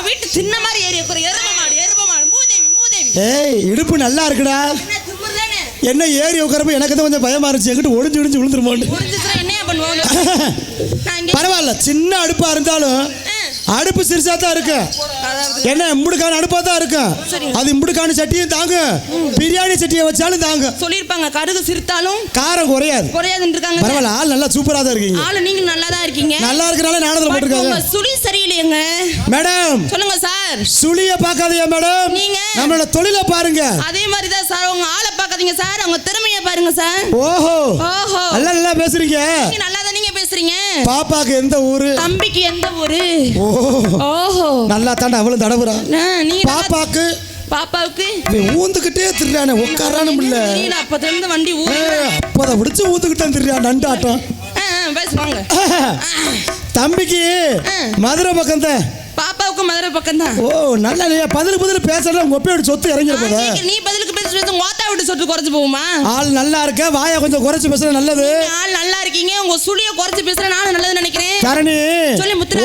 வீட்டு சின்ன மாதிரி ஏறி எரும மாடு மூதேவி. ஏய் இடுப்பு நல்லா இருக்குடா. என்ன ஏறி உட்காரப்ப எனக்கு தான் கொஞ்சம் பயமா இருந்துச்சு. எங்கிட்ட ஒடிஞ்சு விழுந்துருமோன்னு. என்னையா பண்ணுவோம்? பரவாயில்ல, சின்ன அடுப்பா இருந்தாலும் அடுப்பு சிறுசா தான் இருக்கு. என்ன இம்புடுக்கான அடுப்பா தான் இருக்கு. அது இம்புடுக்கான சட்டியும் தாங்க, பிரியாணி சட்டியை வச்சாலும் தாங்க. சொல்லிருப்பாங்க கடுகு சிறுத்தாலும் காரம் குறையாதுன்னு இருக்காங்க. பரவாயில்ல, ஆள் நல்லா சூப்பரா தான் இருக்கீங்க. ஆளு நீங்க நல்லா தான் இருக்கீங்க. நல்லா இருக்கனால நாடகத்துல போட்டுருக்காங்க. சுழி சரியில்லைங்க மேடம். சொல்லுங்க சார். சுழிய பார்க்காதீங்க மேடம், நீங்க நம்மளோட தொழிலை பாருங்க. அதே மாதிரி தான் சார், உங்க ஆளை பார்க்காதீங்க சார், அவங்க திறமையை பாருங்க சார். ஓஹோ நல்லா பேசுறீங்க. நல்லா தான் நீங்க பேசுறீங்க. பாப்பாக்கு எந்த ஊரு? தம்பிக்கு எந்த ஊரு? ஓஹோ நல்லா தாண்டா அவளும் தடவுறா. பாப்பாவுக்கு ஊந்துக்கிட்டே திரியானே உட்காரானு இல்ல. அப்பத்துல இருந்து வண்டி அப்பதான் விடிச்சு ஊந்துக்கிட்டே திரியா நண்டாட்டம். பேசுவாங்க. தம்பிக்கு மதுரை பக்கம் தான். பாப்பாவுக்கு மதுரை பக்கம் தான். ஓ நல்லா இல்லையா? பதில் பேசுறா உங்க ஒப்பையோட சொத்து இறங்கிருப்பதா? நீ பதிலுக்கு பேச ஓத்தா விட்டு சொத்து குறைச்சு போகுமா? ஆள் நல்லா இருக்க, வாயை கொஞ்சம் குறைச்சு பேசுற நல்லது. ஆள் நல்லா இருக்கீங்க, உங்க சுழிய குறைச்சு பேசுற நானும் நல்லது நினைக்கிறேன். கரணி,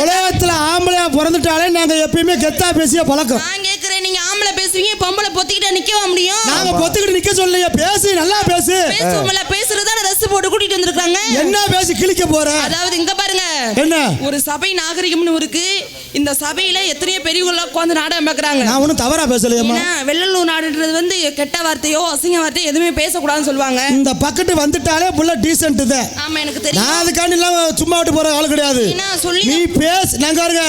உலகத்துல ஆம்பளையா பிறந்துட்டாலே நாங்க எப்பயுமே கெத்தா பேசிய பழக்கம். நான் கேக்குறேன், நீங்க ஆம்பளை பேசுவீங்க, பொம்பளை பொத்திக்கிட்டு நிக்கவா முடியும்? நாங்க பொத்திக்கிட்டு நிக்க சொல்லலையா, பேசி நல்லா பேசு. பேசுவோம்ல, பேசுறதா ரஸ் போட்டு கூட்டிட்டு வந்திருக்காங்க. என்ன பேசி கிழிக்க போற? அதாவது இங்க பாருங்க, என்ன ஒரு சபை நாகரிகம்னு இருக்கு. இந்த சபையில எத்தனையோ பெரியவங்கள உட்கார்ந்து நாடகம் பார்க்கறாங்க. நான் ஒன்னும் தவறா பேசலையேம்மா. வெள்ளலூர் நாடுன்றது வந்து கெட்ட வார்த்தையோ அசிங்க வார்த்தையோ எதுவுமே பேசக்கூடாதுன்னு சொல்லுவாங்க. இந்த பக்கத்து வந்துட்டாலே புள்ள டீசென்ட் தான். ஆமா எனக்கு தெரியும். நான் அதுக்காண்டி எல்லாம் சும்மா விட்டு போற ஆளு கிடையாது. நீ பேசு. நாங்க பாருங்க,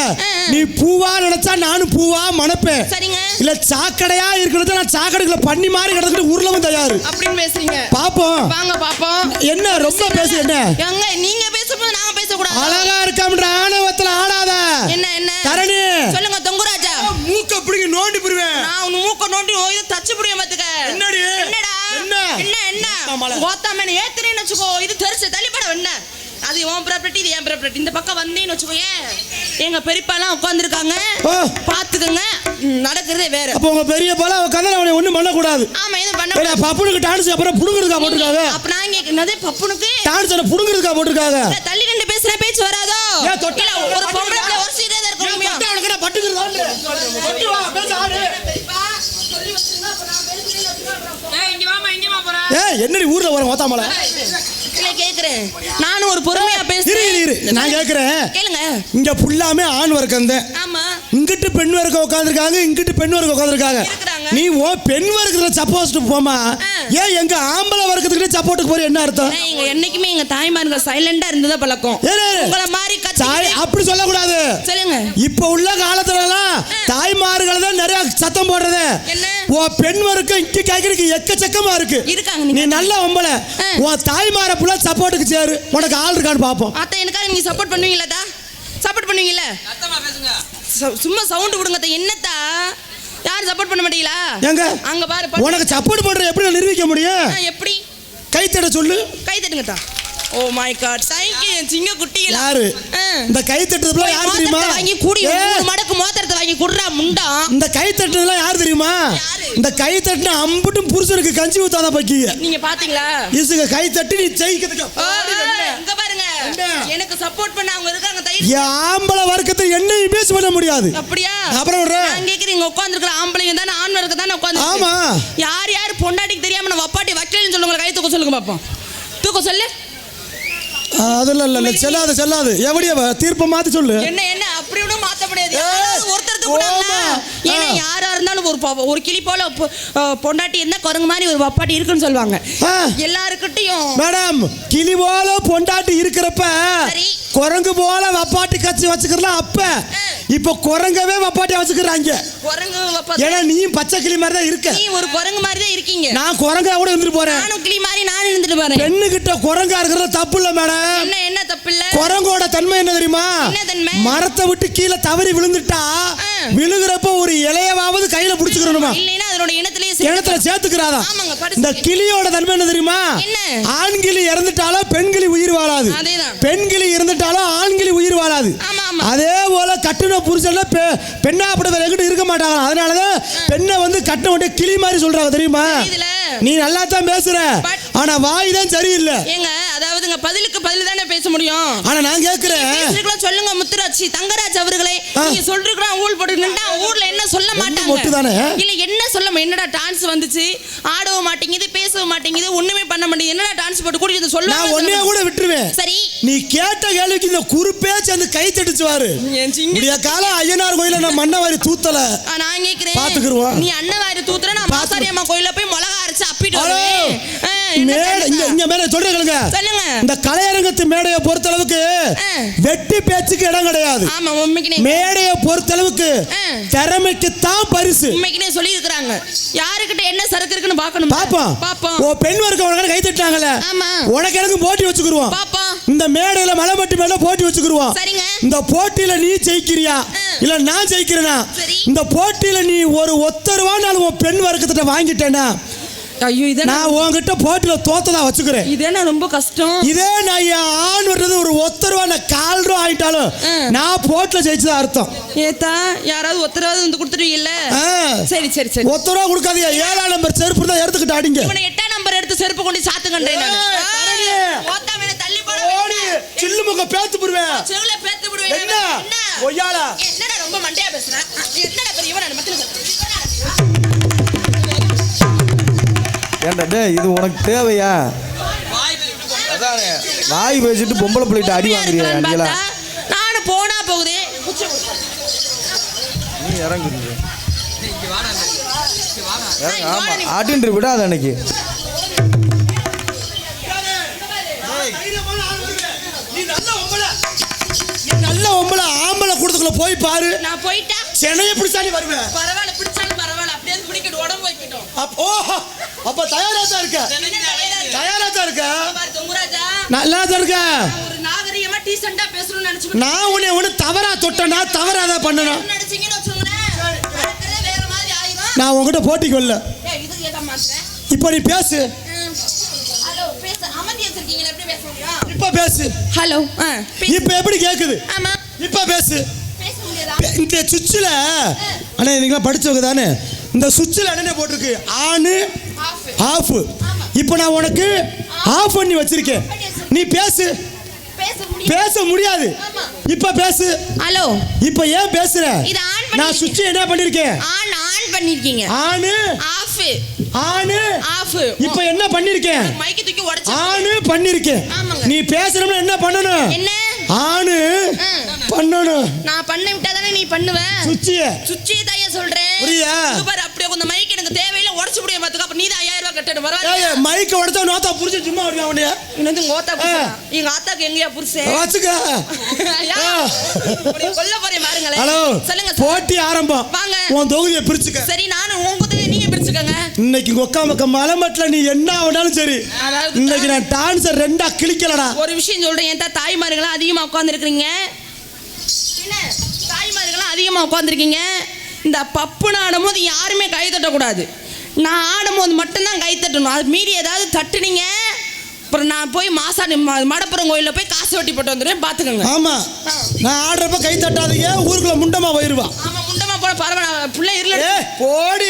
நீ பூவா நினைச்சா நானும் பூவா மணப்பேன். சரிங்க. இல்ல சாக்கடையா இருக்கிறது நான் சாக்கடைக்குள்ள பண்ணி மாதிரி கிடந்துட்டு உருளவும் தயாரு. அப்படின்னு பேசுறீங்க. பாப்போம் வாங்க பாப்போம். என்ன ரொம்ப பேசு. என்ன எங்க நீங்க பேசும்போது நாங்க பேசக்கூடாது? அழகா இருக்காமன்ற ஆணவத்துல ஆடாத. என்ன என்ன கரணி சொல்லுங்க. தொங்குராஜா மூக்க பிடிங்க நோண்டி போடுவேன். நான் உன் மூக்க நோண்டி இது தச்சு புடிய பாத்துக்க. என்னடா என்ன கோத்தாமேன ஏத்துறேன்னு வெச்சுக்கோ, இது தெரிச்சு தள்ளிப்பட. என்ன அது உன் ப்ராப்பர்ட்டி, இது என் ப்ராப்பர்ட்டி. இந்த பக்கம் வந்தேன்னு வெச்சுக்கோயேன், எங்க பெரியப்பாலாம் உட்கார்ந்துருக்காங்க, பாத்துக்கங்க. நடக்கிறதே வேற. அப்ப உங்க பெரியப்பால உட்கார்ந்து அவனை ஒண்ணும் பண்ண கூடாது. ஆமா, இது பண்ண கூடாது. பப்புனுக்கு டான்ஸ் அப்புறம் புடுங்கிறதுக்கா போட்டுருக்காங்க. அப்ப நான் கேக்குனதே பப்புனுக்கு டான்ஸ் அப்புறம் புடுங்கிறதுக்கா போட்டுருக்காங்க. தள்ளி நின்னு பேசுற பேச்சு வராதோ? இல்ல ஒரு பொம்பளை ஒரு சீரே தான் இருக்க முடியும். அவனுக்கு நான் பட்டுக்குறதா இல்ல. பட்டு வா பேச ஆடு. பெரியப்பா சொல்லி வச்சிருந்தா அப்ப நான் பேசுறேன். இங்க வா போற. என்னடி ஊர்ல வர ஓத்தாமல? இல்ல கேக்குறேன், நானும் ஒரு பொறுமையா பேசுறேன். நான் கேக்குறேன், கேளுங்க. இங்க ஃபுல்லாமே ஆண் வர்க்கம் தான். ஆமா. இங்கிட்டு பெண் வர்க்கம் உட்கார்ந்திருக்காங்க, இங்கிட்டு பெண் வர்க்கம் உட்கார்ந்திருக்காங்க. நீ ஓ பெண் வர்க்கத்துல சப்போர்ட் போமா, ஏன் எங்க ஆம்பளை வர்க்கத்துக்கு சப்போர்ட்டுக்கு போற? என்ன அர்த்தம்? நீங்க என்னைக்குமே எங்க தாய்மார்ங்க சைலண்டா இருந்ததா பழக்கம். உங்கள மாதிரி அப்படி சொல்ல கூடாது. சொல்லுங்க. இப்ப உள்ள காலத்துல எல்லாம் தாய்மார்கள் தான் நிறைய சத்தம் போடுறது. ஓ பெண் வர்க்கம் இங்க கேக்குறதுக்கு எக்கச்சக்கமா இருக்கு. நீ நல்ல ஒம்பளை, ஓ தாய்மார புள்ள சப்போர்ட்டுக்கு சேரு. உனக்கு ஆள் இருக்கான்னு பாப்போம். அத்தை எனக்காக நீங்க சப்போர்ட் பண்ணுவீங்களா? சப்போர்ட் பண்ணுவீங்கல்ல? சும்மா சவுண்ட் விடுங்க. என்னத்தா யாரும் சப்போர்ட் பண்ண மாட்டீங்களா? எங்க அங்க பாரு. உனக்கு சப்போர்ட் பண்ற எப்படி நிரூபிக்க முடியும்? எப்படி? கை தட்ட சொல்லு. கை தட்டுங்கத்தா. Oh my god, thank you சிங்க குட்டிகளா. யாரு இந்த கை தட்டுறதுல யார் தெரியுமா? வாங்கி கூடி ஒரு மடக்கு மோதிரத்தை வாங்கி குடுறா முண்டா. இந்த கை தட்டுறதுல யார் தெரியுமா? இந்த கை தட்டுன அம்புட்டும் புருஷனுக்கு கஞ்சி ஊத்தாத பக்கிங்க. நீங்க பாத்தீங்களா? இசுக கை தட்டி நீ ஜெயிக்கிறதுக்கு. இங்க பாருங்க, எனக்கு சப்போர்ட் பண்ண அவங்க இருக்காங்க. தைரிய ஆம்பளை வர்க்கத்தை என்னையும் பேச பண்ண முடியாது. அப்படியே அப்புறம் நான் கேக்குறீங்க, உட்கார்ந்திருக்கிற ஆம்பளைங்க தான ஆண் வர்க்கம் தான உட்கார்ந்து. ஆமா. யார் யார் பொண்டாட்டிக்கு தெரியாம நான் வப்பாட்டி வைக்கலன்னு சொல்லுங்க. கை தூக்க சொல்லுங்க பாப்போம். தூக்க சொல்லு. அதெல்லாம் இல்ல, செல்லாது. எவடிய தீர்ப்பை மாத்தி சொல்லு. என்ன அப்படி ஒன்றும் மாத்த முடியாது. ஒருத்தர் தூக்குறாங்க. ஏன்னா யாரா இருந்தாலும் ஒரு கிளி போல பொண்டாட்டி என்ன குரங்கு மாதிரி ஒரு வப்பாட்டி இருக்குன்னு சொல்லுவாங்க எல்லாருக்கிட்டையும். மேடம், கிளி போல பொண்டாட்டி இருக்கிறப்ப குரங்கு போல வப்பாட்டி கட்சி வச்சுக்கலாம். அப்ப இப்ப குரங்கவே வப்பாட்டி வச்சுக்கிறாங்க. ஏன்னா நீயும் பச்சை கிளி மாதிரி தான் இருக்க. நீ ஒரு குரங்கு மாதிரி தான் இருக்கீங்க. நான் குரங்கா கூட இருந்துட்டு போறேன். நானும் கிளி மாதிரி நானும் இருந்துட்டு போறேன். பெண்ணு கிட்ட குரங்கா இருக்கிறது தப்பு இல்ல மேடம். என்ன தப்பு இல்ல? குரங்கோட தன்மை என்ன தெரியுமா? மரத்தை விட்டு கீழே தவறி விழுந்துட்டா விழுகிறப்ப ஒரு இலையவாவது கையில புடிச்சுக்கணுமா? இல்லைன்னா அதோட இனத்துல சேர்த்துக்கிறாதான். இந்த கிளியோட தன்மை என்ன தெரியுமா? ஆண் கிளி இறந்துட்டாலும் பெண் கிளி உயிர் வாழாது. பெண் கிளி இறந்துட்டாலும் ஆண் கிளி உயிர் வாழாது. அதே போல கட்டுன புருஷன் பெண்ணா அப்படி வேற எங்கிட்ட இருக்க மாட்டாங்க. அதனாலதான் பெண்ணை வந்து கட்ட கிளி மாதிரி சொல்றாங்க தெரியுமா? நீ நல்லா தான் பேசுற. ஆனா வாய் தான் சரியில்லை. ஏங்க அதாவதுங்க பதிலுக்கு பதில் தானே பேச முடியும். ஆனா நான் கேக்குறேன் சொல்லுங்க முத்துராட்சி தங்கராஜ் அவர்களே, நீங்க சொல்றீங்களா ஊர் போட்டுக்கிட்டா ஊர்ல என்ன சொல்ல மாட்டாங்க இல்ல என்ன சொல்ல என்னடா டான்ஸ் வந்துச்சு ஆடவும் மாட்டேங்குது பேசவும் மாட்டேங்குது ஒண்ணுமே பண்ண மாட்டேங்குது என்னடா டான்ஸ் போட்டு கூடி சொல்ல நான் ஒண்ணே கூட விட்டுருவேன். சரி நீ கேட்ட கேள்விக்கு இந்த குறுப்பே சேர்ந்து கை தட்டிச்சுவாரு. இந்த காலம் ஐயனார் கோயில நான் மண்ணவாரி தூத்தல நான் கேக்குறேன் பாத்துக்குறோம். நீ அண்ணவாரி தூத்துற நான் மாசாரியம்மா கோயில போய் மிளகா அரைச்சு அப்பிட்டு வருவேன். இங்க மேல சொல்றீங்க சொல்லுங்க. இந்த கலையரங்கத்து மேடையை பொறுத்த அளவுக்கு வெட்டி பேச்சுக்கு இடம் கிடையாது. ஆமா உண்மைக்குனே மேடையை பொறுத்த அளவுக்கு திறமைக்கு தான் பரிசு. உண்மைக்குனே சொல்லி இருக்காங்க. யாருக்கிட்ட என்ன சரக்கு இருக்குன்னு பார்க்கணும். பாப்போம். ஓ பெண் வர்க்க உனக்கு கை தட்டாங்கல. ஆமா. உனக்கு எனக்கு போட்டி வச்சுக்குருவோம். பாப்போம். இந்த மேடையில மலைமட்டி மேல போட்டி வச்சுக்குருவோம். சரிங்க. இந்த போட்டியில நீ ஜெயிக்கிறியா இல்ல நான் ஜெயிக்கிறேனா? இந்த போட்டியில நீ ஒரு ஒத்தருவானாலும் உன் பெண் வர்க்கத்திட்ட வாங்கிட்டேனா? ஐயோ இத நான் உன்கிட்ட போட்டில தோத்ததா வச்சுக்கிறேன். இதே ரொம்ப கஷ்டம். இதே நான் ஆண் வர்றது ஒரு ஒத்தருவா நான் 4 ரூபா ஆயிட்டாலும் நான் போட்டில ஜெயிச்சதா அர்த்தம். ஏத்தா யாராவது ஒத்தரவாவது வந்து கொடுத்துருவீங்கல்ல? சரி சரி சரி. ஒத்தரவா கொடுக்காதீங்க. 7ஆம் நம்பர் செருப்பு தான் எடுத்துக்கிட்டு ஆடிங்க. இவனை 8ஆம் நம்பர் எடுத்து செருப்பு கொண்டு சாத்துங்கன்றேன் நான். ஓத்தா மேல தள்ளி போட ஓடி சில்லு முக பேத்து புடுவேன். செவுல பேத்து புடுவேன். என்ன ஒய்யாலா என்னடா ரொம்ப மண்டையா பேசுற? என்னடா பெரியவன் நான் மக்களுக்கு ஏன்டா டேய் இது உனக்கு தேவையா? வாய் பேசிட்டு பொம்பளை பிள்ளைகிட்ட அடி வாங்குறியா? அடியலா நானும் போனா போகுதே. நீ இறங்குறீங்க. ஆமா ஆட்டின்று விடாத அன்னைக்கு. நல்ல ஒம்பளை ஆம்பளை கூடத்துக்குள்ள போய் பாரு. நான் போயிட்டா சென்னையை பிடிச்சாலே வருவேன். பரவாயில்ல பிடிச்சாலும் பரவாயில்ல அப்படியே பிடிக்கட்டு உடம்பு வைக்கட்டும். அப்ப தயாரா தான் இருக்க. தயாரா தான் இருக்க. தொங்குராஜா நல்லா தான் இருக்க. ஒரு நாகரிகமா டீசென்ட்டா பேசணும்னு நினைச்சுக்கிட்டு நான் உன்னை தவறா தொட்டனா தவறாத பண்ணணும் நினைச்சீங்கன்னு வச்சுங்களேன். நடக்கிறதே வேற மாதிரி ஆயிடும். நான் உன்கிட்ட போட்டிக்கு வரல. இதுக்கு ஏதா மாட்டேன். இப்போ நீ பேசு. ஹலோ பேச அமர்த்தி வச்சிருக்கீங்க எப்படி பேச முடியும்? இப்போ பேசு. ஹலோ இப்போ எப்படி கேக்குது? ஆமா இப்போ பேசு. பேச முடியாதா? இந்த சுவிட்சில் அண்ணா நீங்களா படிச்சவங்க தானே? இந்த சுவிட்சில் என்ன போட்டிருக்கு? ஆனு ஆஃப். இப்போ நான் உனக்கு ஆஃப் பண்ணி வச்சிருக்கேன். நீ பேசு. பேச முடியாது. இப்ப பேசு. ஹலோ இப்ப ஏன் பேசுற? இது ஆன் பண்ணி நான் சுவிட்ச் என்ன பண்ணிருக்கேன்? ஆன் பண்ணிருக்கீங்க. ஆனு ஆஃப். ஆனு ஆஃப். இப்ப என்ன பண்ணிருக்கேன்? மைக் தூக்கி உடைச்சு ஆனு பண்ணிருக்கேன். நீ பேசணும்னா என்ன பண்ணணும்? என்ன ஆனு பண்ணணும். நான் பண்ண விட்டா தானே நீ பண்ணுவ. சுவிட்ச் தாயே சொல்றேன். புரியா? சூப்பர். அப்படியே அந்த மைக் எனக்கு தேவையில்லை உடைச்சு புடிய பாத்துக்க. அப்ப நீ தான் 5000 ரூபாய் கட்டணும். பரவாயில்லை. மைக் உடைச்சா நோத்தா புரிஞ்சு சும்மா வருவா அவனே. இன்னது கோத்தா புருஷன். எங்க ஆத்தாக்கு எங்கயா புருஷன்? வச்சுக்க. கொல்ல போறேன் பாருங்களே. ஹலோ சொல்லுங்க. போட்டி ஆரம்பம். வாங்க. உன் தொகுதியை பிரிச்சுக்க. சரி நானும் உன் தொகுதியை நீங்க பிரிச்சுக்கங்க. இன்னைக்கு கொக்கா மக்க மலைமட்ல நீ என்ன ஆனாலும் சரி. இன்னைக்கு நான் டான்ஸர் 2ஆ கிழிக்கலடா. ஒரு விஷயம் சொல்றேன். ஏன் தாய்மார்களா அதிகமா உட்கார்ந்து இருக்கீங்க? என்ன தாய்மார்களா அதிகமா உட்கார்ந்துருக்கீங்க? இந்த பப்பு ஆடும்போது யாருமே கை தட்டக்கூடாது. நான் ஆடும்போது மட்டும்தான் கை தட்டணும். அது மீறி ஏதாவது தட்டுனீங்க அப்புறம் நான் போய் மாசாணி மடப்புறம் கோயிலில் போய் காசு வெட்டி போட்டு வந்துடுவேன். பார்த்துக்கோங்க. ஆமாம் நான் ஆடுறப்ப கை தட்டாதீங்க. ஊருக்குள்ள முண்டமா போயிருவா. ஆமாம் முண்டமா போட பரவாயில்ல. பிள்ளை இருல போடி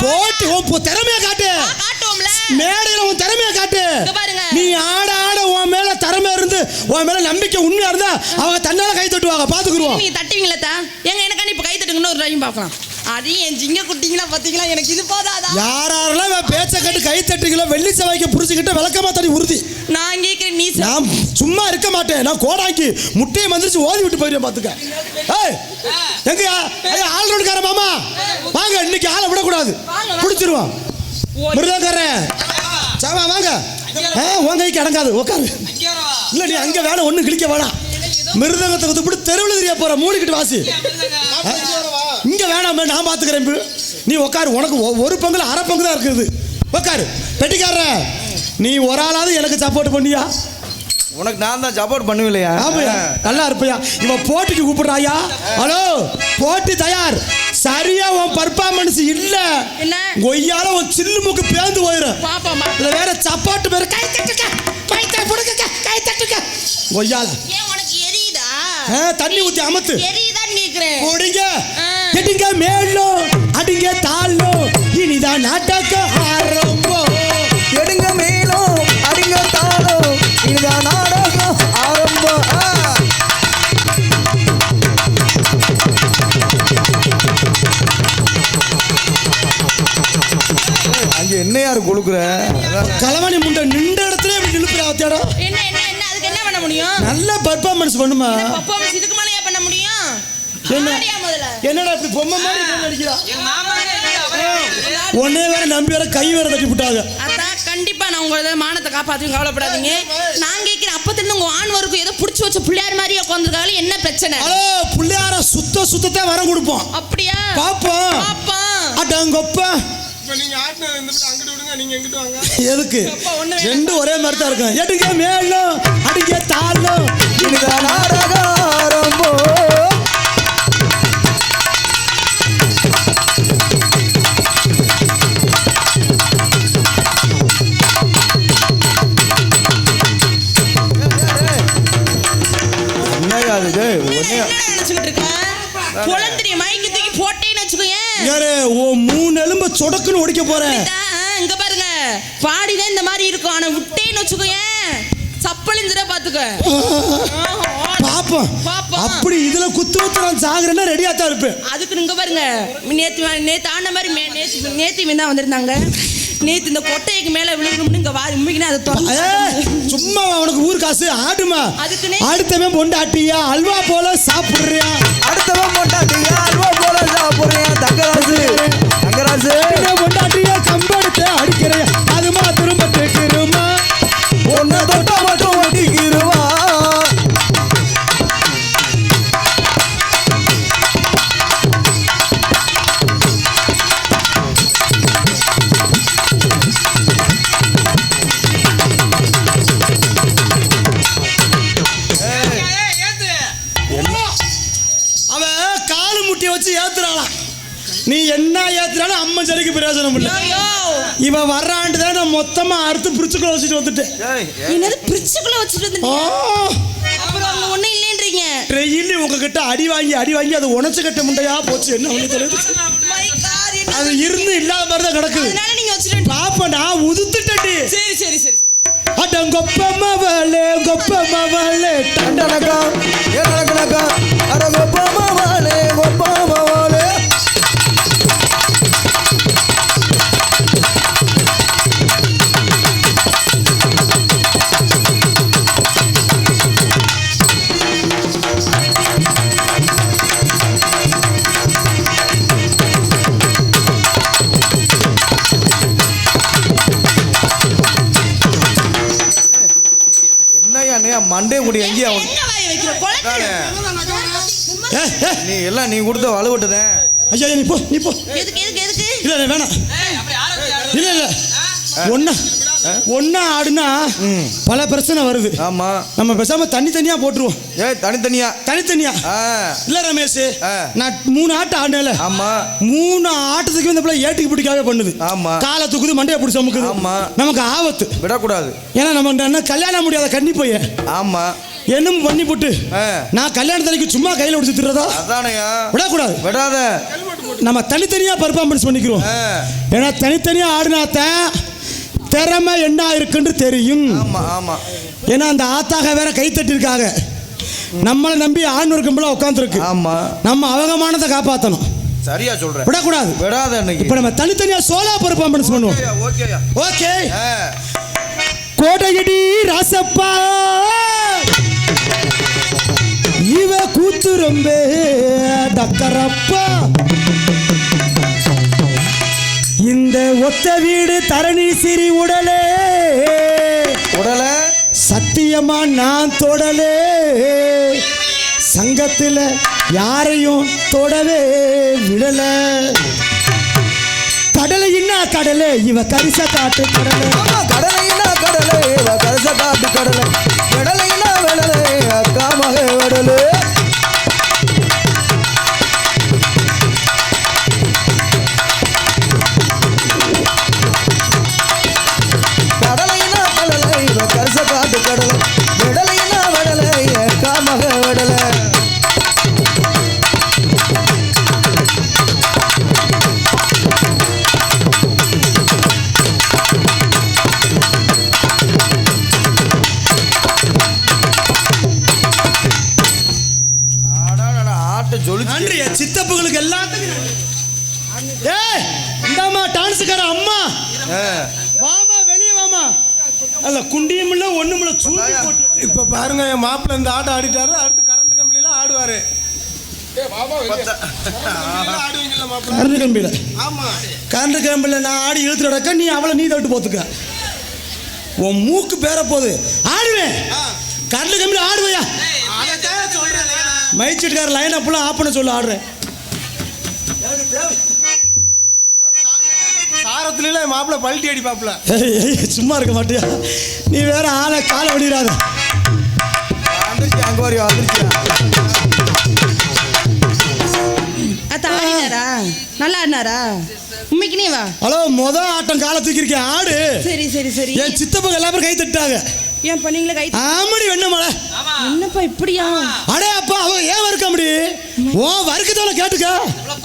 போட்டி உன் திறமையை காட்டு. காட்டுவோம்ல மேடையில் உன் திறமையை காட்டு. பாருங்க நீ ஆட ஆட உன் மேல திறமை இருந்து உன் மேல நம்பிக்கை உண்மையா இருந்தா அவங்க தன்னால கை தட்டுவாங்க. பாத்துக்குருவோம். நீங்க தட்டுவீங்களா தா? எங்க எனக்காண்டி இப்ப கை தட்டுங்கன்னு ஒரு டைம் பார்க்கலாம். அதையும் என் ஜிங்க குட்டிங்களா பாத்தீங்களா? எனக்கு இது போதாதா? யாரெல்லாம் பேச்ச கட்டு கை தட்டுங்களோ வெள்ளி செவ்வாய்க்கு புரிச்சுக்கிட்டு விளக்கமா தடி உறுதி. நான் கேட்கிறேன். நீ நான் சும்மா இருக்க மாட்டேன். நான் கோடாக்கி முட்டையை மந்திரிச்சு ஓதி விட்டு போயிருவேன். பாத்துக்க. எங்க ஆல்ரவுண்ட்கார மாமா வாங்க. இன்னைக்கு ஆளை விடக்கூடாது. பிடிச்சிருவான் மிருதக்காரன். சாமா வாங்க. உன் கைக்கு அடங்காது. உட்காரு. இல்ல நீ அங்க வேணாம். ஒண்ணு கிழிக்க வேணாம். மிருதங்கத்தை குத்து தெருவில் தெரிய போற மூடிக்கிட்டு வாசி. இங்க வேணாம். நான் பாத்துக்கிறேன். நீ உட்காரு. உனக்கு ஒரு பங்குல அரை பங்கு தான் இருக்குது. உட்காரு. பெட்டிக்கார நீ ஒரு ஆளாவது எனக்கு சப்போர்ட் பண்ணியா? உனக்கு நான் தான் சப்போர்ட் பண்ணுவில்லையா? ஆமையா நல்லா இருப்பையா? இவன் போட்டிக்கு கூப்பிடுறாயா? ஹலோ போட்டி தயார். சரியா உன் பர்ஃபார்மன்ஸ் இல்ல கொய்யால உன் சில்லு மூக்கு பேந்து போயிரும். இதுல வேற சப்போர்ட் பேரு கை தட்டுக்க கை தட்டுக்க கை தட்டுக்க கொய்யால. ஏன் உனக்கு எரியுதா? தண்ணி ஊத்தி அமத்து. எரியுதான்னு கேக்குறேன். போடுங்க கெட்டிங்க மேலும் அடிங்க தாளும் இனிதான் நாட்டக்க ஆரம்பம். எடுங்க மேலும் களவாணி முண்டை நின்ற இடத்துல இப்படி நிலுப்புறா தேடா. என்ன என்ன என்ன அதுக்கு என்ன பண்ண முடியும்? நல்ல பெர்ஃபார்மன்ஸ் பண்ணுமா. பெர்ஃபார்மன்ஸ் இதுக்கு மேலயா பண்ண முடியும்? என்ன முதல்ல என்னடா இப்படி பொம்மை மாதிரி நடிக்கிறா? எங்க மாமா ஒன்னே வேற நம்பி வேற கை வேற தட்டி விட்டாங்க. அதான் கண்டிப்பா நான் உங்களோட மானத்தை காப்பாத்துங்க, கவலைப்படாதீங்க. நான் கேட்கிறேன், அப்பத்திலிருந்து உங்க ஆண் வரைக்கும் ஏதோ புடிச்சு வச்ச பிள்ளையார் மாதிரி உட்காந்துருக்காங்க, என்ன பிரச்சனை? ஹலோ, பிள்ளையார சுத்தத்தை வரம் கொடுப்போம். அப்படியா? பாப்போம் பாப்போம். அடங்கப்பா. நீங்க ஆட்ன அங்கிட்டு விடுங்க, நீங்க எங்கிட்டு வாங்க. எதுக்கு ரெண்டு ஒரே மாதிரி தான் இருக்கும். எடுங்க மேலும் அடிங்க தாளும் நாடகாரம்போ நினைச்சுக்கிட்டு இருக்க குழந்தைய மயங்கி தூக்கி போட்டேன்னு வச்சுக்கோயேன். யாரு ஓ 3 எலும்ப சொடக்குன்னு ஒடிக்க போறேன். இங்க பாருங்க, பாடிதான் இந்த மாதிரி இருக்கும், ஆனா விட்டேன்னு வச்சுக்கோயேன் சப்பளிஞ்சிட பாத்துக்க. பாப்போம். அப்படி இதுல குத்து குத்து நான் சாகுறேன்னா ரெடியா தான் இருப்பேன். அதுக்கு நீங்க பாருங்க, நேத்து ஆன மாதிரி நேத்து தான் வந்திருந்தாங்க. நேத்து இந்த கொட்டைக்கு மேல விழுகணும்னு இங்க உண்மைக்குன்னா அதை சும்மா அவனுக்கு ஊர் காசு ஆடுமா. அதுக்குன்னு அடுத்தவன் பொண்டாட்டியா அல்வா போல சாப்பிடுறியா, அடுத்தவன் பொண்டாட்டியா அல்வா போல சாப்பிடுறியா, தங்கராசு பொண்டாட்டியா கம்பெடுத்த அடிக்கிறையா, அதுமா திரும்ப கேட்கிறோமா, ஒன்ன தொட்டா மட்டும் ஒட்டிக்கிருவா. வச்சு ஏத்துறாளாம். நீ என்ன ஏத்துறாலும் அம்மன் சரிக்கு பிரயோஜனம் இல்லை. இவ வர்றாண்டு தான் நான் மொத்தமா அறுத்து பிரிச்சுக்குள்ள வச்சுட்டு வந்துட்டேன். என்னது பிரிச்சுக்குள்ள வச்சுட்டு வந்துட்டீங்க? அப்புறம் அங்க ஒண்ணு இல்லன்றீங்க. ட்ரெயின்ல உங்ககிட்ட அடி வாங்கி அது உணச்சு கட்ட முண்டையா போச்சு. என்ன ஒண்ணு தெரியுது, அது இருந்து இல்லாத மாதிரி தான் கிடக்குது. அதனால நீங்க வச்சுட்டு பாப்பா நான் உதுத்துட்டேன்டி. சரி சரி சரி அடங்கொப்பமவளே கொப்பமவளே டண்டனகா ஏனனகனகா அரகொப்பமவளே கொப்பமவளே. மண்டே முடி எங்கேயா நீ எல்லாம் நீ கொடுத்த வலுவிட்டுதேன். ஐயா நீ போ எதுக்கு எதுக்கு எதுக்கு இல்ல வேணாம். இல்ல ஒன்னா ஆடுனா பல பிரச்சனை வருது. ஆமா, நம்ம பேசாம தனித்தனியா போட்டுருவோம். தனித்தனியா இல்ல ரமேஷ், நான் 3 ஆட்டு ஆடுனேல. ஆமா, 3 ஆட்டத்துக்கு இந்த பிள்ளை ஏட்டுக்கு பிடிக்காம பண்ணுது. ஆமா, காலை தூக்குது, மண்டையை பிடிச்சி அமுக்குது. ஆமா, நமக்கு ஆபத்து, விடக்கூடாது. ஏன்னா நம்ம என்ன கல்யாணம் முடியாத கண்ணி போய். ஆமா, என்னும் பண்ணி போட்டு நான் கல்யாணத்தனைக்கு சும்மா கையில பிடிச்சி திறதா விடக்கூடாது. விடாத, நம்ம தனித்தனியா பர்ஃபார்மன்ஸ் பண்ணிக்கிறோம். ஏன்னா தனித்தனியா ஆடுனாத்தான் திறமை என்ன இருக்குன்னு தெரியும். ஏன்னா அந்த ஆத்தாக வேற கை தட்டிருக்காங்க. நம்மளை நம்பி ஆண் கும்பலா உட்காந்துருக்கு. நம்ம அவகமானதை காப்பாற்றணும். சரியா சொல்றேன், விடக்கூடாது. விடாத. இப்ப நம்ம தனித்தனியா சோலா பர்ஃபார்மன்ஸ் பண்ணுவோம். ஓகே. கோடையடி ராசப்பா இவ கூத்து ரொம்ப டக்கரப்பா, இந்த ஒத்த வீடு தரணி சிறி உடலே சத்தியமா நான் தொடலே, சங்கத்துல யாரையும் தொடவே விடல. கடலையின்னா கடலே இவ கரிச காட்டு கடலை, கடலையின்னா கடலே இவ கரிச காட்டு கடலை, கடலையின்னா விடலே அக்கா மக விடலே. சித்தப்புகளுக்கு எல்லாத்துக்கும் இந்தாமா டான்ஸுக்கார அம்மா வாமா வெளியே வாமா. முதல்ல குண்டியும் இல்ல ஒண்ணும் இல்ல சூப்பி போட்டு. இப்ப பாருங்க என் மாப்பிள்ள இந்த ஆட்டம் ஆடிட்டாரு, அடுத்து கரண்ட் கம்பெனில ஆடுவாரு. ஆடுவீங்கல்ல மாப்பிள்ள? கரண்ட் கம்பியில. ஆமா, கரண்ட் கம்பியில நான் ஆடி இழுத்து நடக்க, நீ அவளை நீ தவிட்டு போத்துக்க. உன் மூக்கு பேர போகுது. ஆடுவேன் கரண்ட் கம்பியில ஆடுவையா? மைச்சிட்டுக்கார லைன் அப்பெல்லாம் ஆப் பண்ண சொல்லு, ஆடுறேன். சாரத்துல மாப்பிள்ள பல்ட்டி அடி பாப்பிள்ள. சும்மா இருக்க மாட்டியா நீ? வேற ஆளை காலை வடிறாத. அங்க வரையும் வந்துருச்சியா? ஆடினாரா? நல்லா ஆடினாரா? உண்மைக்கு நீ வா. ஹலோ, ஆட்டம் காலை தூக்கிருக்கேன், ஆடு. சரி சரி சரி. என் சித்தப்பங்க எல்லாரும் கை தட்டாங்க. ஏன் பண்ணீங்களா கை? ஆமடி வெண்ணமலை. என்னப்பா இப்படியா? அடே அப்பா, அவங்க ஏன் வறுக்க முடி? ஓ வறுக்கதோட கேட்டுக்க.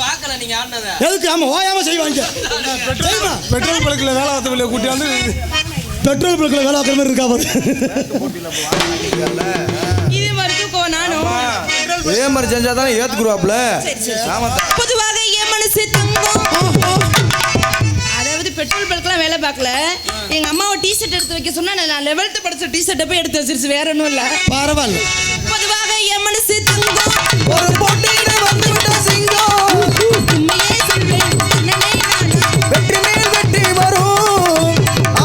பார்க்கல நீங்க ஆடுனத. எதுக்கு? ஆமா ஓயாம செய்வாங்க. பெட்ரோல் பழக்கில் வேலை வார்த்தை கூட்டி வந்து பெட்ரோல் பழக்கில் வேலை வாக்குற மாதிரி இருக்கா பாரு. இது மாதிரி நானும் இதே மாதிரி செஞ்சா தானே ஏத்துக்குருவாப்ல. பொதுவாக என் மனசு தங்கம். அதாவது பெட்ரோல் பல்க்லாம் வேலை பார்க்கல. எங்க அம்மாவை டிஷர்ட் எடுத்து வைக்க சொன்னா நான் 11th படிச்ச டிஷர்ட்டை போய் எடுத்து வச்சிருச்சு, வேற ஒன்றும் இல்லை. பரவாயில்ல. பொதுவாக என் மனசு தங்கம். ஒரு போட்டியிட வந்து விட்ட சிங்கம். உண்மையே சொல்வேன், என்னனே நானும். வெற்றி மேல் வெற்றி வரும்.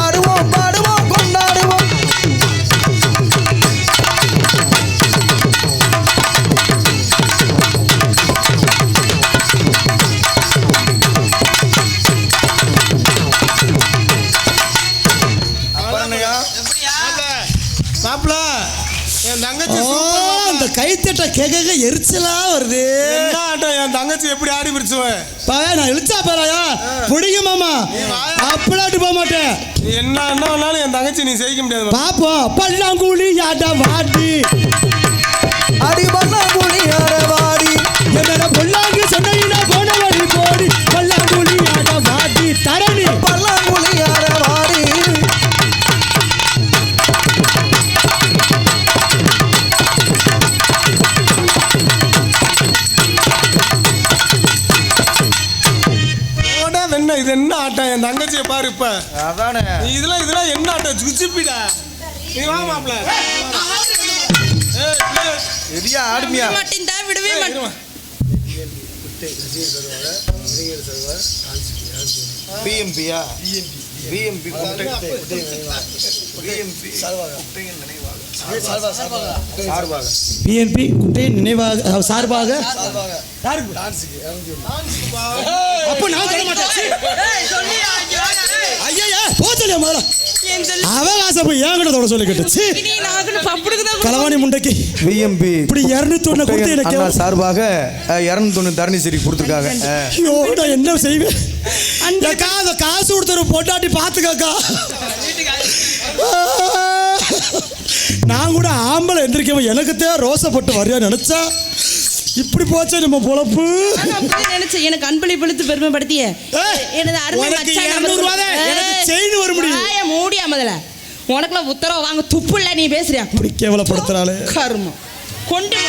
ஆடுவோம் பாடுவோம் கொண்டாடுவோம். மாப்பிள்ள என் தங்கச்சி அந்த கைத்தட்ட கேட்க எரிச்சலா வருது. என்ன ஆட்டம், என் தங்கச்சி எப்படி ஆடி பிடிச்சுவேன்? நான் இழுச்சா பாராயா பிடிங்க மாமா. அப்படாட்டு போக மாட்டேன். என்ன வேணாலும் என் தங்கச்சி நீ செய்ய முடியாது. பாப்போம் பல்லாங்குழி யாட்டா வாடி அடி பல்லாங்குழி வாடி. என்ன பொல்லாங்கு சொன்னா போன வழி போடி. பல்லாங்குழி யாட்டா வாடி தரணி. பல்லாங்குழி வாடி. இது என்ன ஆட்டம், என் தங்கச்சியை பாரு. இப்ப அதானே இதெல்லாம் என்ன ஆட்டம்? சுச்சிப்பிடா நீ வா மாப்பிள்ள. எரியா ஆடுமியா? மாட்டேன் தான் விடவே மாட்டேன். பிஎம்பியா? பிஎம்பி பிஎன்பி குட்டையின் நினைவாக சார்பாக. அப்ப நான் சொல்ல மாட்டேன். ஐயா போச்சலையா முதல்ல அவகாசம் போய் ஏன் கூட சொல்லி கேட்டுச்சு. களவாணி முண்டைக்கு பிஎம்பி இப்படி 201 கொடுத்து எனக்கு சார்பாக 201 தரணி சரி கொடுத்துருக்காங்க. ஐயோ நான் என்ன செய்வேன்? காசு கொடுத்துரு பொட்டாட்டி பாத்துக்காக்கா. நான் கூட ஆம்பளை எந்திரிக்க எனக்கு தேவை ரோசப்பட்டு வரையா நினைச்சா இப்படி போச்சு நம்ம பொழப்பு. நினைச்சேன் எனக்கு அன்பளி பழுத்து பெருமைப்படுத்திய எனது அருமை மச்சான் 200 ரூபாய் எனக்கு செயின் வர முடியும். மூடியா முதல்ல உனக்குலாம் உத்தரவு வாங்க துப்பு இல்ல. நீ பேசுறியா? இப்படி கேவலப்படுத்துறாளே கர்மம். கொண்டு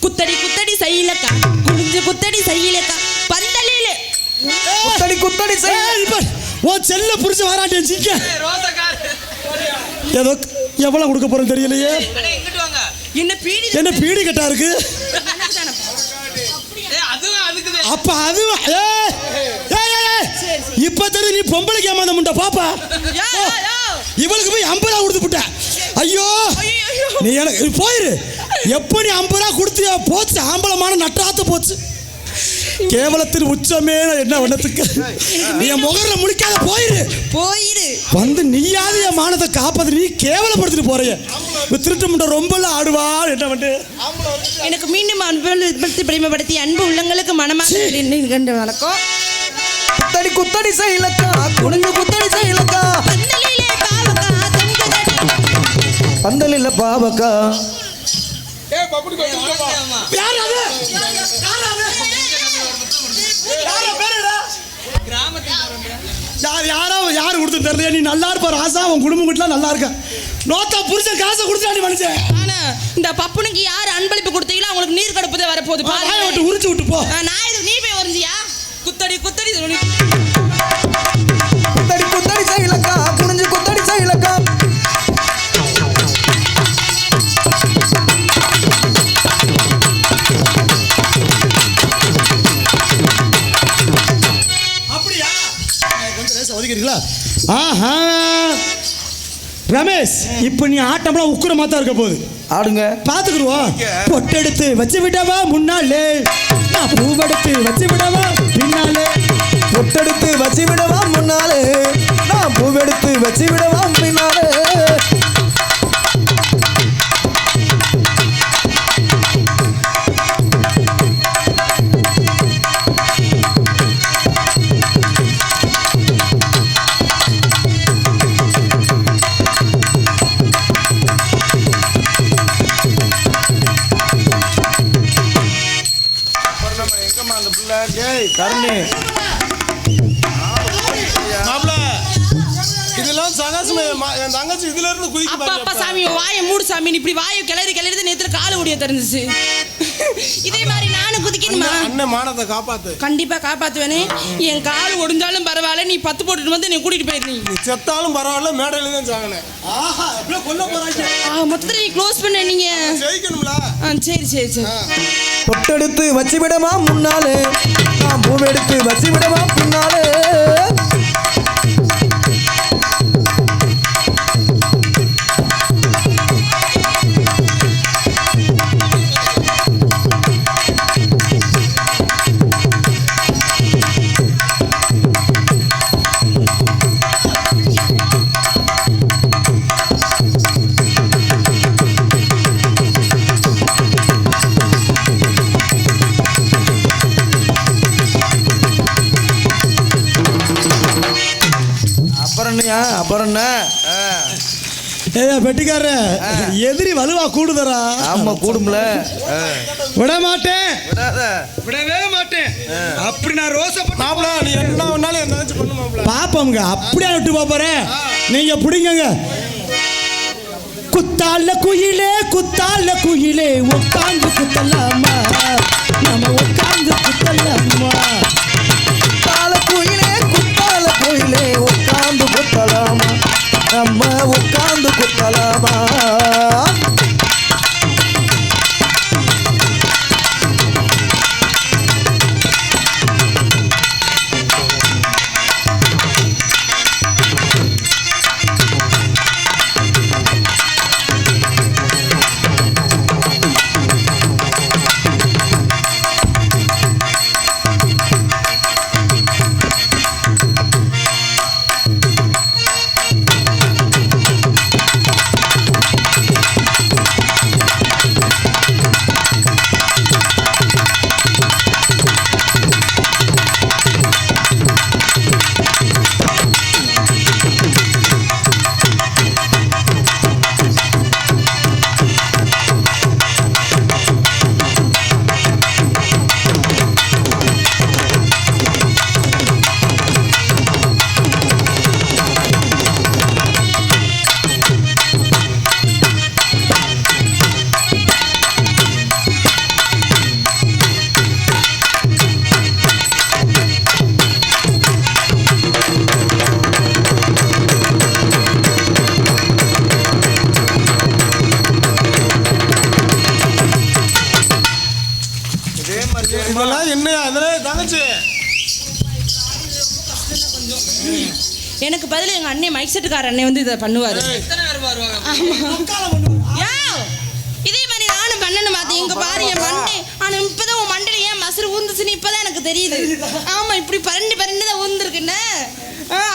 குத்தடி குத்தடி சைலக்கா குடிஞ்சு குத்தடி சைலக்கா பந்தலிலே குத்தடி குத்தடி ஓ செல்ல புரிச்சு வராட்டே சிக்க. ஏதோ எவ்வளவு கொடுக்க போறேன்னு தெரியலையே. என்ன பீடி கட்டா இருக்கு? அப்ப அதுவா இப்ப தெரியும் நீ பொம்பளைக்கு ஏமாந்த முண்டா பாப்பா. இவளுக்கு போய் 50 ரூபா கொடுத்து விட்ட. ஐயோ நீ எனக்கு போயிரு. எப்ப நீ 50 ரூபா கொடுத்தியா போச்சு. ஆம்பளமான நட்டாத்த போச்சு. கேவலத்தின் உச்சமே என்ன வண்ணத்துக்கு நீ என் முகர்ல முடிக்காத போயிரு. வந்து நீயாவது என் மானத்தை காப்பாத்து. நீ கேவலப்படுத்திட்டு போறிய. திருட்டு முண்டை ரொம்ப ஆடுவா என்ன பண்ணு. எனக்கு மீண்டும் அன்பு பிரிமப்படுத்தி அன்பு உள்ளங்களுக்கு மனமாக வணக்கம். குத்தடி குத்தடி சைலக்கா குனிஞ்சு குத்தடி சைலக்கா பந்தலில பாவக்கா. யாரு கொடுத்து தெரியல. நீ நல்லா இருப்ப ராசா. உன் குடும்பம் கிட்ட நல்லா இருக்க. நோத்தா புருஷன் காசை கொடுத்தாடி மனுஷன். இந்த பப்புனுக்கு யாரு அன்பளிப்பு கொடுத்தீங்களோ அவங்களுக்கு நீர் கடுப்புதே வரப்போகுது. பாரு உரிச்சு விட்டு போ. நான் இது நீ போய் வரைஞ்சியா? குத்தடி குத்தடி குத்தடி குத்தடி சைலக்கா குனிஞ்சு குத்தடி சைலக்கா ஆஹா ரமேஷ், இப்போ நீ ஆட்டம்லாம் உக்குரமா தான் இருக்க போகுது. ஆடுங்க பாத்துக்குருவோம். பொட்டெடுத்து வச்சு விடவா முன்னாலே, நான் பூவெடுத்து வச்சு விடவா பின்னாலே. பொட்டெடுத்து வச்சு விடவா முன்னாலே, நான் பூவெடுத்து வச்சு விடவா பின்னாலே. தரணி மாப்ள இதெல்லாம் சகாசமே என் தங்கச்சி இதுல இருந்து குதிக்க அப்பா அப்பா சாமி வாயை மூடு சாமி. நீ இப்படி வாயை கிளறி கிளறி நேத்துல கால ஓடிய தெரிஞ்சிச்சு. இதே மாதிரி நானும் குதிக்கணுமா? அண்ணன் மானத்தை காப்பாத்து. கண்டிப்பா காப்பாத்துவேனே. என் கால் ஒடிஞ்சாலும் பரவாயில்ல, நீ 10 போட்டுட்டு வந்து நீ கூட்டிட்டு போயிரு. நீ செத்தாலும் பரவாயில்ல, மேடையில தான் சாகனே. ஆஹா அப்படியே கொல்ல போறாங்க. மொத்தத்துல நீ க்ளோஸ் பண்ண நீங்க ஜெயிக்கணும்ல. சரி சரி சரி. பொட்டெடுத்து வச்சு விடவா முன்னாலே, நான் பூவெடுத்து வச்சு விடவா பின்னாலே. அப்புறம் என்ன? பெட்டிக்கார எதிரி வலுவா கூடுதரா? ஆமா கூடும்ல. விட மாட்டேன், விடவே மாட்டேன். அப்படி நான் ரோசப்பட்ட மாப்ள, நீ என்ன வேணாலும் என்ன வச்சு பண்ணு மாப்ள. பாப்போங்க. அப்படியே விட்டு போறேன். நீங்க பிடிங்க. குத்தால குயிலே குத்தால குயிலே உட்காந்து குத்தலாமா, நம்ம உட்காந்து குத்தலாமா. குத்தால குயிலே உட்காந்து குத்தலாமா, நம்ம உட்காந்து குத்தலாமா. என்னையா அதுல தங்கச்சி? எனக்கு பதில் எங்க அண்ணன் மைக் செட்டுக்கார அண்ணன் வந்து இதை பண்ணுவாரு. இதே மாதிரி நானும் பண்ணணும் பாத்து. இங்க பாரு என் மண்டை. ஆனா இப்பதான் உன் மண்டையில ஏன் மசுறு ஊந்துச்சுன்னு இப்பதான் எனக்கு தெரியுது. ஆமா இப்படி பரண்டு பரண்டு தான் ஊந்துருக்குன்னு.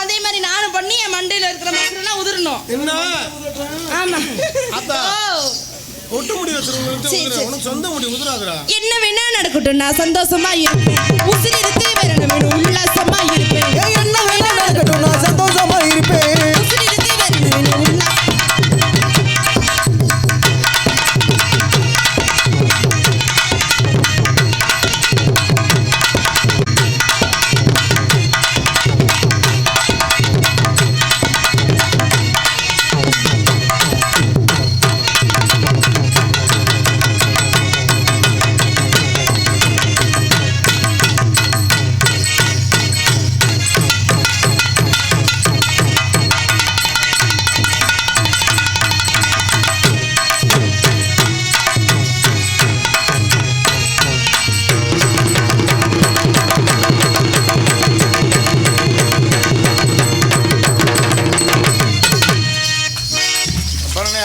அதே மாதிரி நானும் பண்ணி என் மண்டையில இருக்கிற மசுரெல்லாம் உதிரணும். என்ன? ஆமா ஒட்டு முடி வச்சிருக்கோம், சொந்த முடி உதிராதுடா. என்ன வேணா நடக்கட்டும், நான் சந்தோஷமா இருப்பேன். உசிரி இருக்கு வேற என்ன வேணும், உல்லாசமா இருப்பேன். என்ன வேணா நடக்கட்டும், நான் சந்தோஷமா இருப்பேன். உசிரி இருக்கு வேற என்ன வேணும், உல்லாசமா.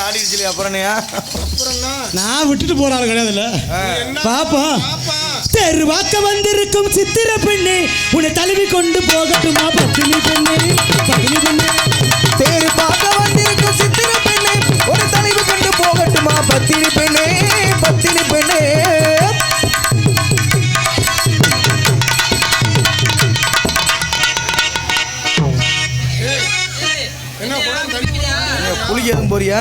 ஆடிடுச்சு அப்புறம்யா நான் விட்டுட்டு போறாரு கிடையாதுல்ல பாப்பா தெருவாக்க வந்திருக்கும் சித்திர பெண்ணே உன்னை தழுவி கொண்டு போகட்டுமா பத்தினி பெண்ணே பத்தினி பெண்ணே தேரு பார்க்க வந்திருக்கும் சித்திர பெண்ணே ஒரு தலைவு கொண்டு போகட்டுமா பத்தினி பெண்ணே பத்தினி பெண்ணே புளிக்கு எதுவும் போறியா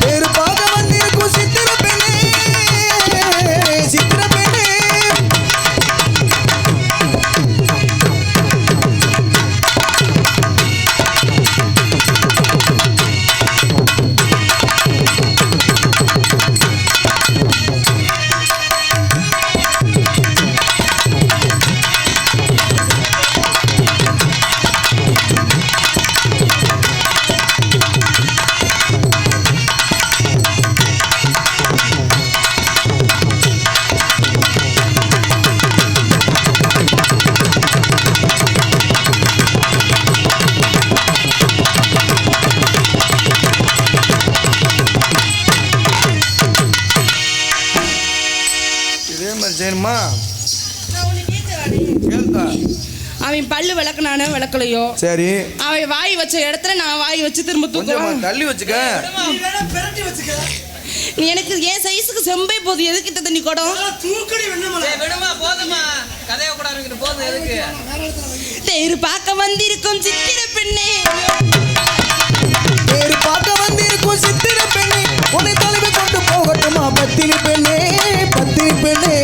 தேரு பார்க்க வந்திருக்கும் சித்திர பெண்ணே சித்திர பெண்ணே சரிம்மா கேள்தா அவன் பல்லு விளக்குனானோ விளக்கலையோ சரி அவன் வாய் வச்ச இடத்துல நான் வாய் வச்சு திரும்ப கொஞ்சம் தூக்குவேன். தள்ளி வச்சுக்க நீ எனக்கு ஏன் சைஸுக்கு செம்பை போகுது எதுக்கு இத்த தண்ணி குடம் விடுமா போதுமா கதைய கூடாது போதும் எதுக்கு தேரு பார்க்க வந்திருக்கும் சித்திர பெண்ணே தேரு பார்க்க வந்திருக்கும் சித்திர பெண்ணே உன்னை தலைவி கொண்டு போகட்டுமா பத்தினி பெண்ணே பத்தினி பெண்ணே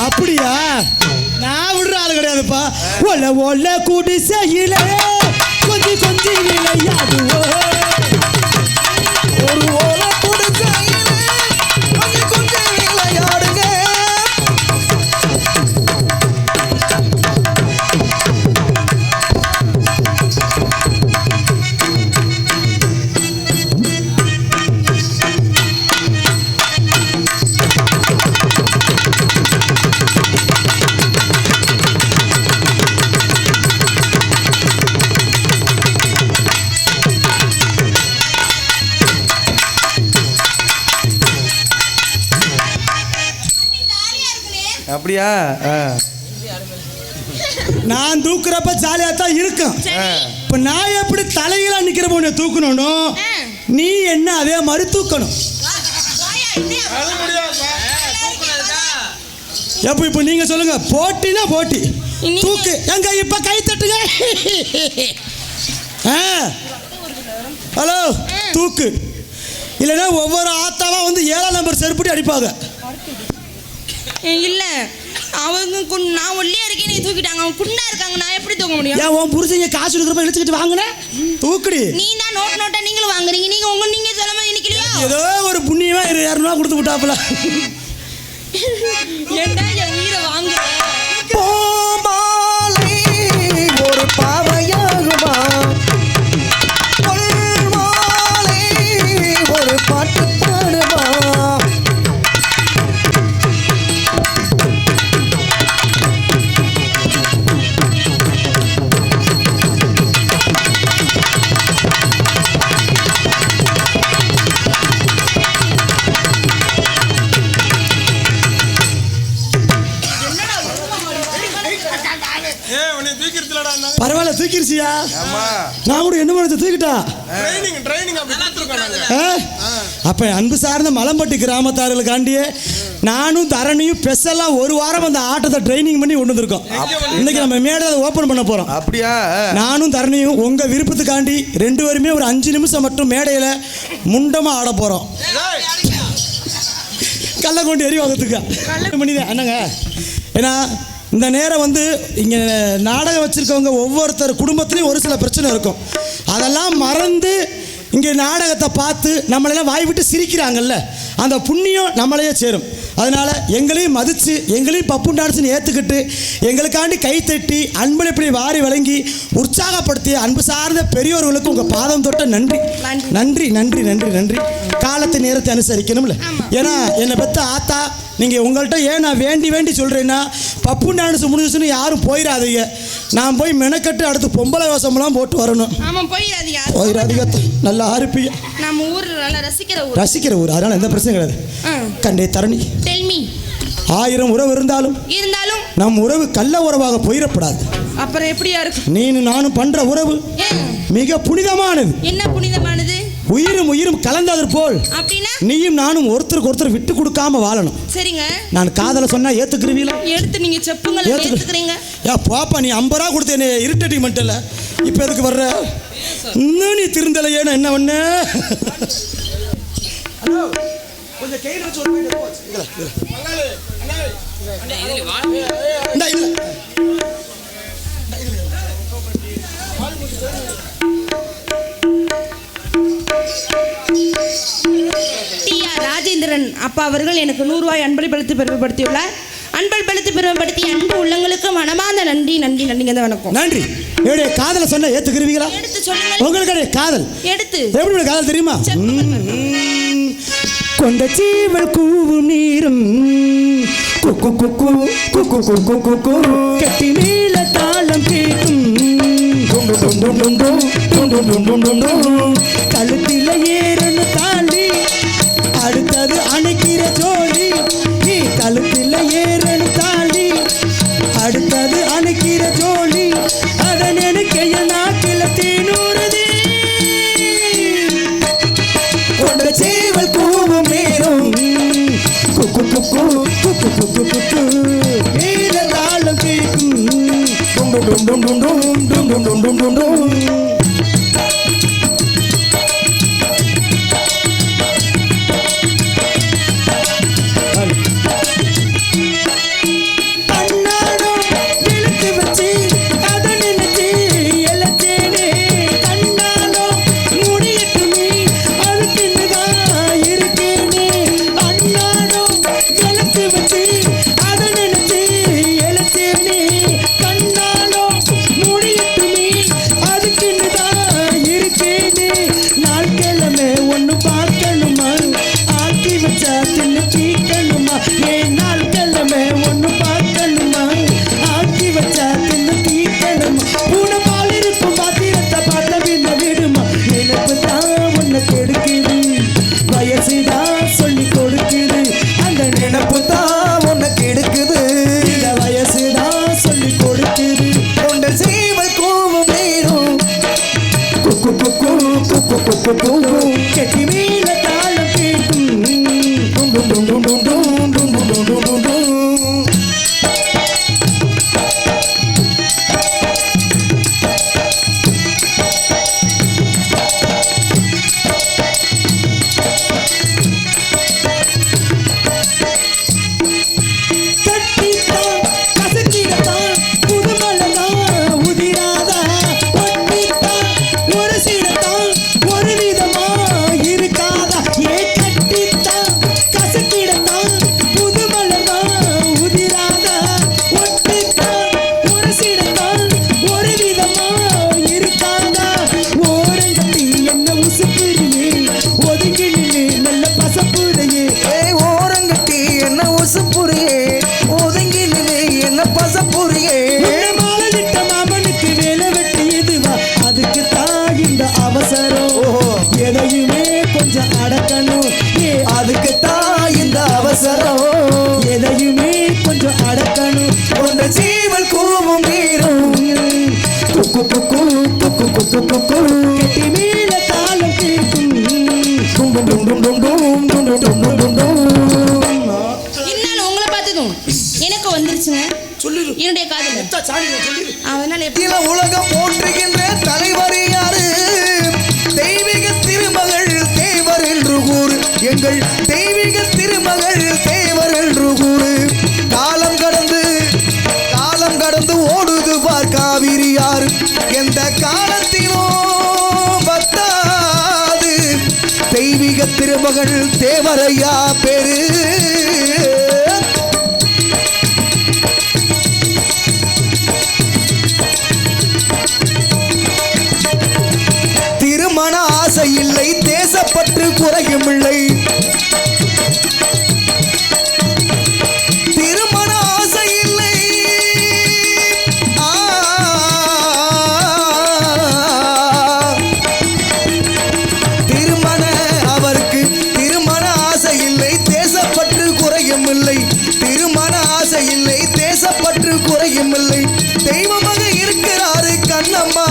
அப்படியா நான் விடுற ஆளு கிடையாதுப்பா ஒல்ல ஒல்ல குடிசையில கொஞ்சி கொஞ்சி விளையாடுவோ ஒரு ஓல குடிசையிலே கொஞ்சம் கொஞ்சம் விளையாடுங்க அப்படியா நான் தூக்குறப்ப ஜாலியா தான் இருக்கும் இப்ப நான் எப்படி தலையில நிக்கிறப்ப உன்னை தூக்கணும் நீ என்ன அதே மாதிரி தூக்கணும் எப்ப இப்ப நீங்க சொல்லுங்க போட்டினா போட்டி தூக்கு எங்க இப்ப கை தட்டுங்க ஹலோ தூக்கு இல்லைன்னா ஒவ்வொரு ஆத்தாவா வந்து 7ஆம் நம்பர் செருப்படி அடிப்பாங்க இல்ல அவங்க நான் ஒல்லியா இருக்கேன் நீ தூக்கிட்டாங்க அவங்க குண்டா இருக்காங்க நான் எப்படி தூக்க முடியும் ஏன் உன் புருஷங்க காசு கொடுக்குறப்ப இழுத்துக்கிட்டு வாங்கினேன் தூக்குடி நீ தான் நோட்டா நீங்களும் வாங்குறீங்க நீங்க சொல்லாம நிக்கலையா ஏதோ ஒரு புண்ணியமா 200 கொடுத்து விட்டாப்புல ஏண்டா என் உயிரை வாங்குற போமாலை ஒரு பாவையாகுமா பொன்மாலை ஒரு பாட்டு பாடுமா பரவாயில்ல தூக்கிருச்சியா நான் கூட என்ன பண்ண தூக்கிட்டா அப்ப அன்பு சார்ந்த மலம்பட்டி கிராமத்தார்களுக்காண்டியே நானும் தரணியும் ஸ்பெஷலாக ஒரு வாரம் அந்த ஆட்டத்தை ட்ரைனிங் பண்ணி கொண்டு வந்திருக்கோம். இன்னைக்கு நம்ம மேடை ஓப்பன் பண்ண போகிறோம். அப்படியா? நானும் தரணியும் உங்கள் விருப்பத்துக்காண்டி 2 பேருமே ஒரு 5 நிமிஷம் மட்டும் மேடையில் முண்டமாக ஆட போகிறோம். கல்லை கொண்டு எரிவாகத்துக்கு மணிதான் என்னங்க. ஏன்னா இந்த நேரம் வந்து இங்கே நாடகம் வச்சுருக்கவங்க ஒவ்வொருத்தர் குடும்பத்துலேயும் ஒரு சில பிரச்சனை இருக்கும். அதெல்லாம் மறந்து இங்கே நாடகத்தை பார்த்து நம்மளெல்லாம் வாய் விட்டு சிரிக்கிறாங்கல்ல, அந்த புண்ணியம் நம்மளையே சேரும். அதனால் எங்களையும் மதித்து எங்களையும் பப்பு டான்ஸ்னு ஏற்றுக்கிட்டு எங்களுக்காண்டி கைத்தட்டி அன்பளிப்படி வாரி வழங்கி உற்சாகப்படுத்தி அன்பு சார்ந்த பெரியோர்களுக்கு உங்கள் பாதம் தொட்ட நன்றி நன்றி நன்றி நன்றி நன்றி. காலத்தை நேரத்தை அனுசரிக்கணும்ல. ஏன்னா என்னை பெற்ற ஆத்தா நீங்கள் உங்கள்கிட்ட ஏன் நான் வேண்டி வேண்டி சொல்கிறேன்னா, பப்பு டான்ஸ் முடிஞ்சுன்னு யாரும் போயிடாதீங்க. நான் போய் மெனக்கட்டு அடுத்து பொம்பளை வேஷம்லாம் போட்டு வரணும். போயிடாதீங்க. நல்லா ஆரம்பிங்க. நம்ம ஊர் நல்லா ரசிக்கிற ஊர், அதனால எந்த பிரச்சனையும் கிடையாது. கண்டே தரணி, 1000 உறவு இருந்தாலும் நம் உறவு கள்ள உறவாக போயிடப்படாது. அப்புறம் எப்படியா இருக்கு? நீனும் நானும் பண்ற உறவு மிக புனிதமானது. என்ன புனிதமானது? உயிரும் உயிரும் கலந்தது போல் நீயும் நானும் ஒருத்தருக்கு ஒருத்தர் விட்டு கொடுக்காம வாழணும். சரிங்க. நான் காதலை சொன்னா ஏத்துக்கிறீங்களா? எடுத்து நீங்க செப்புங்க. ஏத்துக்கிறீங்க. யா பாப்பா, நீ 50 ரூபா கொடுத்து என்ன இரிட்டேட்டிங் பண்ணிட்டல, இப்போ எதுக்கு வர்ற? இன்னும் நீ திருந்தலையே, என்ன பண்ண? கொஞ்சம் கையில வச்சு ஒரு வீடியோ போச்சு. ராஜேந்திரன் அப்பா அவர்கள் எனக்கு 100 ரூபாய் அன்பளிப்பளித்து பெருமைப்படுத்தியுள்ளார். அன்பளிப்பளித்து பெருமைப்படுத்தி அன்பு உள்ளங்களுக்கு மனமார்ந்த நன்றி நன்றி நன்றிங்க. வணக்கம். நன்றி. என்னுடைய காதலை சொன்ன ஏத்துக்கிறீங்களா? எடுத்து சொல்லுங்க. உங்களுக்கு காதல் எடுத்து எப்படி காதல் தெரியுமா? கொண்ட சீவல் கூவும் நீரும் குக்கு குக்கு குக்கு குக்கு குக்கு கட்டி நீல தாளம் கேட்கும் கழுத்தில ஏறன்னு தாண்டி அடுத்தது அணைக்கிற ஜோடி. நீ கழுத்தில ஏறன்னு தாண்டி அடுத்தது அணைக்கிற ஜோடி. அதன் எனக்கு நாக்கில தீனூறுது. கொண்ட சேவல் கூவும் நேரம் குக்கு குக்கு குக்கு குக்கு குக்கு நீல தாளம் கேட்கும் டும் டும் டும் டும் டும் டும் டும் டும் டும் டும். கெட்டி மீன தாளம் கேட்கும் டும் டும் டும் டும் டும் டும் டும் டும் டும் டும் டும். எதையுமே கொஞ்சம் அடக்கணும், அதுக்கு தான் இந்த அவசரம். எதையுமே கொஞ்சம் அடக்கணும். உன்னை ஜீவல் கூவும் நீரும் குக்கு குக்கு குக்கு குக்கு குக்கு கெட்டி மீன தாளம் கேட்கும் டும் டும் டும் டும் டும் டும் டும் டும் டும் டும் டும். அதனால இல உலகம் போற்றுகின்ற தலைவர் யாரு தெய்வீக திருமகள் தேவர் என்று கூறு எங்கள் தெய்வீக திருமகள் தேவர் என்று கூறு காலம் கடந்து ஓடுது பார் காவிரி யாரு எந்த காலத்திலோ பத்தாது தெய்வீக திருமகள் தேவரையா பேரு திருமண ஆசை இல்லை தேசப்பற்று குறையும் இல்லை திருமண ஆசை இல்லை திருமண அவருக்கு திருமண ஆசை இல்லை தேசப்பற்று குறையும் இல்லை திருமண ஆசை இல்லை தேசப்பற்று குறையும் இல்லை தெய்வமாக இருக்கிறாரு கண்ணம்மா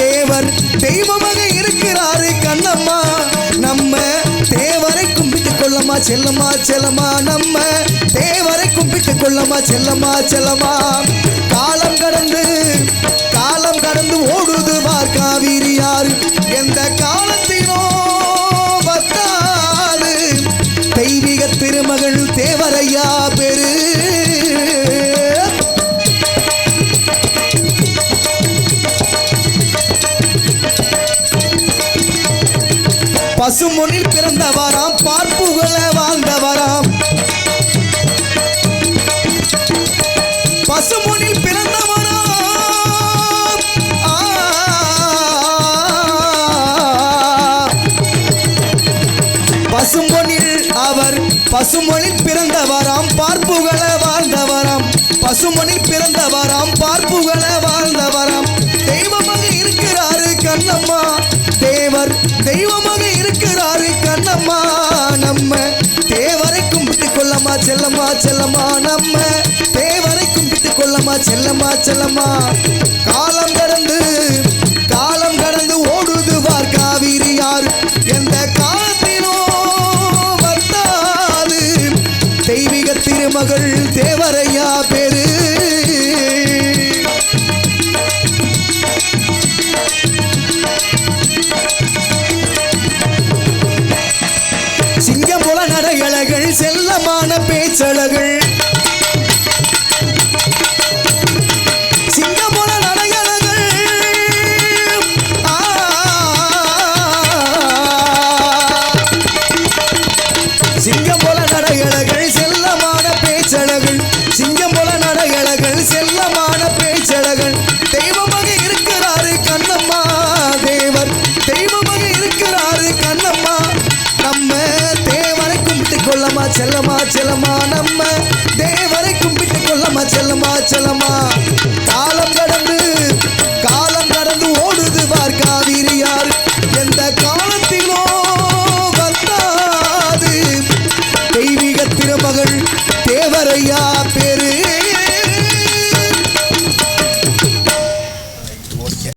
தேவர் தெய்வமாக இருக்கிறாரு கண்ணம்மா நம்ம தேவரை கும்பிட்டு கொள்ளமா செல்லமா செல்லமா நம்ம தேவரை கும்பிட்டு கொள்ளமா செல்லமா செல்லமா காலம் கடந்து ஓடுது வார் காவிரி யாரு எந்த காலத்தினோ பத்தாது தெய்வீக திருமகள் தேவரையா பெரு பசுமொனில் பிறந்தவராம் பார்ப்புகள வாழ்ந்தவராம் பசுமொனில் பிறந்தவராம் பசுமொனில் அவர் பசுமொனில் பிறந்தவராம் பார்ப்புகள வாழ்ந்தவராம் பசுமொனில் பிறந்தவராம் பார்ப்புகள வாழ்ந்தவராம் தெய்வமாக இருக்கிறாரு கண்ணம்மா தேவர் தெய்வமாக இருக்கிறாரு கண்ணம்மா நம்ம தேவரை கும்பிட்டு கொள்ளமா செல்லமா செல்லமா நம்ம தேவரை கும்பிட்டு கொள்ளமா செல்லமா செல்லமா காலம் கடந்து ஓடுது வார் காவிரி யாரு எந்த காலத்தினோ வந்தாது தெய்வீக திருமகள் தேவரையா பேரு சிங்கம் போல நடையழகள் செல்லமான பேச்சழகள் சிங்கம் போல நடையழகள் சிங்கம் போல நடையழகள் செல்லமான பேச்சழகள் சிங்கம் போல நடையழகள் செல்லமான பேச்சழகள் தெய்வமாக இருக்கிறாரு கண்ணம்மா தேவர் தெய்வமாக இருக்கிறாரு கண்ணம்மா நம்ம தேவரை கும்பிட்டு கொள்ளமா செல்லமா செல்லமா நம்ம தேவரை கும்பிட்டு கொள்ளமா செல்லமா செல்லமா காலம்